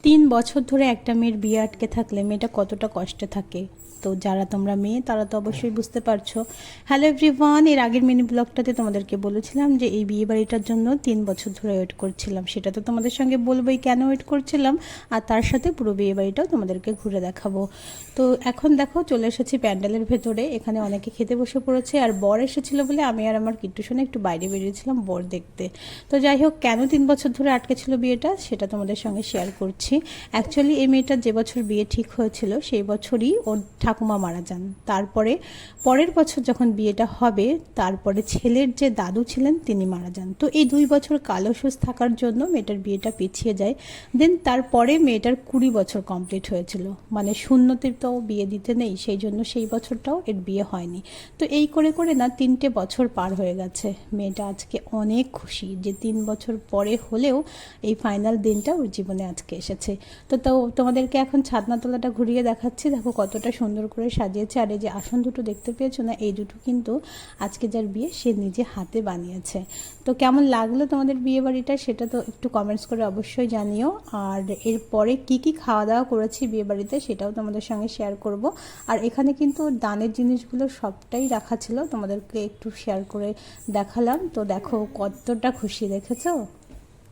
3 বছর ধরে একটা মেয়ের বিয়ে আটকে থাকলে মেয়েটা কতটা কষ্টে থাকে। তো যারা তোমরা মেয়ে তারা তো অবশ্যই বুঝতে পারছো। হ্যালো এভরিওয়ান, এর আগের মিনি ব্লগটাতে তোমাদেরকে বলেছিলাম যে এই বিয়ে বাড়িটার জন্য 3 বছর ধরে ওয়েট করছিলাম। সেটা তো তোমাদের সঙ্গে বলবোই কেন ওয়েট করছিলাম, আর তার সাথে পুরো বিয়ে বাড়িটাও তোমাদেরকে ঘুরে দেখাবো। তো এখন দেখো চলে এসেছি প্যান্ডেলের ভেতরে। এখানে অনেকে খেতে বসে পড়েছে, আর বর এসেছিলো বলে আমি আর আমার কিট্টু সোনা একটু বাইরে বেরিয়েছিলাম বর দেখতে। তো যাই হোক, কেন 3 বছর ধরে আটকে ছিল বিয়েটা সেটা তোমাদের সঙ্গে শেয়ার করছি। অ্যাকচুয়ালি এই মেয়েটার যে বছর বিয়ে ঠিক হয়েছিল সেই বছরই ওর ঠাকুমা মারা যান। তারপরে পরের বছর যখন বিয়েটা হবে তারপরে ছেলের যে দাদু ছিলেন তিনি মারা যান। তো এই 2 বছর কালো অসুখ থাকার জন্য মেয়েটার বিয়েটা পিছিয়ে যায়। দেন তারপরে মেয়েটার 20 বছর কমপ্লিট হয়েছিল, মানে শূন্যতে তো বিয়ে দিতে নেই, সেই জন্য সেই বছরটাও এর বিয়ে হয়নি। তো এই করে করে না 3টে বছর পার হয়ে গেছে। মেয়েটা আজকে অনেক খুশি যে 3 বছর পরে হলেও এই ফাইনাল দিনটা ওর জীবনে আজকে এসেছে। তো তোমাদেরকে এখন ছাদনাতলাটা ঘুরিয়ে দেখাচ্ছি। দেখো কতটা সুন্দর করে সাজিয়েছে। আর এই যে আসন দুটো দেখতে পেয়েছো না, এই দুটো কিন্তু আজকে যার বিয়ে সে নিজে হাতে বানিয়েছে। তো কেমন লাগলো তোমাদের বিয়ে বাড়িটা সেটা তো একটু কমেন্টস করে অবশ্যই জানিও। আর এরপরে কি খাওয়া দাওয়া করেছি বিয়ে বাড়িতে সেটাও তোমাদের সঙ্গে শেয়ার করব। আর এখানে কিন্তু দানের জিনিসগুলো সবটাই রাখা ছিল, তোমাদেরকে একটু শেয়ার করে দেখালাম। তো দেখো কতটা খুশি, দেখেছো।